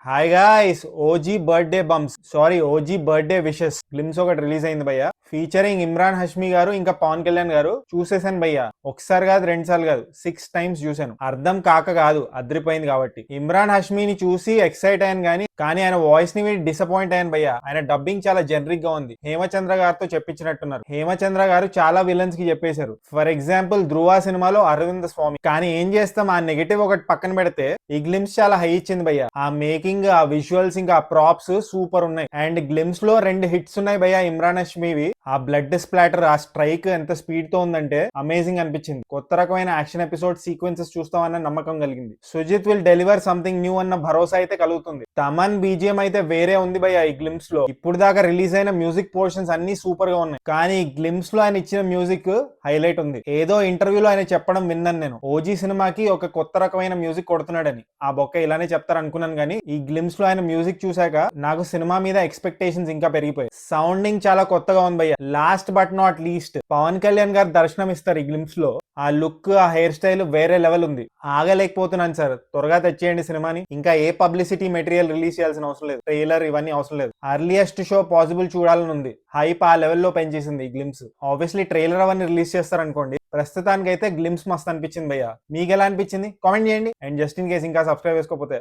Hi guys, OG birthday bumps sorry OG birthday wishes glimpse ఒకటి release అయింది భయ్య. Featuring Imran Hashmi గారు ఇంకా పవన్ కళ్యాణ్ గారు. చూసేసాను భయ్య, ఒకసారి కాదు 2 సార్లు కాదు 6 టైమ్స్ చూశాను. అర్థం కాక కాదు, అద్రిపోయింది కాబట్టి. ఇమ్రాన్ హష్మిని చూసి ఎక్సైట్ అయ్యాను కానీ ఆయన వాయిస్ ని డిసప్పాయింట్ అయ్యాను భయ్య. ఆయన డబ్బింగ్ చాలా జనరిక్ గా ఉంది. హేమచంద్ర గారితో చెప్పించినట్టున్నారు. హేమచంద్ర గారు చాలా విలన్స్ కి చెప్పేశారు. ఫర్ ఎగ్జాంపుల్ ధ్రువ సినిమాలో అరవింద స్వామి. కానీ ఏం చేస్తాం, ఆ నెగటివ్ ఒకటి పక్కన పెడితే ఈ గ్లిమ్స్ చాలా హై ఇచ్చింది భయ్య. ఆ మేకింగ్, ఆ విజువల్స్, ఇంకా ఆ ప్రాప్స్ సూపర్ ఉన్నాయి. అండ్ గ్లిమ్స్ లో 2 హిట్స్ ఉన్నాయి భయ్య ఇమ్రాన్ హష్మివి. ఆ బ్లడ్ స్ప్లాటర్, ఆ స్ట్రైక్ ఎంత స్పీడ్ తో ఉందంటే అమేజింగ్ అనిపించింది. కొత్త రకమైన యాక్షన్ ఎపిసోడ్ సీక్వెన్సెస్ చూస్తామన్న నమ్మకం కలిగింది. Sujeeth will deliver something new అన్న భరోసా అయితే కలుగుతుంది. తమన్ బీజిఎం అయితే వేరే ఉంది భయ్య ఈ గ్లిమ్స్ లో. ఇప్పుడు దాకా రిలీజ్ అయిన మ్యూజిక్ పోర్షన్స్ అన్ని సూపర్ గా ఉన్నాయి, కానీ ఈ గ్లిమ్స్ లో ఆయన ఇచ్చిన మ్యూజిక్ హైలైట్ ఉంది. ఏదో ఇంటర్వ్యూలో ఆయన చెప్పడం విన్నాను నేను, ఓజీ సినిమాకి ఒక కొత్త రకమైన మ్యూజిక్ కొడుతున్నాడని. ఆ బొక్క ఇలానే చెప్తారు అనుకున్నాను, కానీ ఈ గ్లిమ్స్ లో ఆయన మ్యూజిక్ చూసాక నాకు సినిమా మీద ఎక్స్పెక్టేషన్స్ ఇంకా పెరిగిపోయాయి. సౌండింగ్ చాలా కొత్తగా ఉంది భయ్య. Last but not least, Pawan Kalyan గారు దర్శనం ఇస్తారు ఈ గ్లిమ్స్ లో. ఆ లుక్, ఆ హెయిర్ స్టైల్ వేరే లెవెల్ ఉంది. ఆగలేకపోతున్నాను సార్, త్వరగా తెచ్చేయండి సినిమాని. ఇంకా ఏ పబ్లిసిటీ మెటీరియల్ రిలీజ్ చేయాల్సిన అవసరం లేదు, ట్రైలర్ ఇవన్నీ అవసరం లేదు. అర్లియస్ట్ షో పాసిబుల్ చూడాలని ఉంది. హైప్ ఆ లెవెల్లో పెంచేసింది ఈ గ్లిమ్స్. ఆబ్వియస్లీ ట్రైలర్ అవన్నీ రిలీజ్ చేస్తారనుకోండి. ప్రస్తుతానికి అయితే గ్లిమ్స్ మస్త్ అనిపించింది భయ్య. మీకు ఎలా అనిపించింది కామెంట్ చేయండి. అండ్ జస్ట్ ఇన్ కేస్ ఇంకా సబ్స్క్రైబ్ చేసుకోకపోతే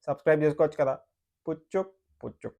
సబ్స్క్రైబ్ చేసుకోవచ్చు కదా. పుచ్చు పుచ్చు.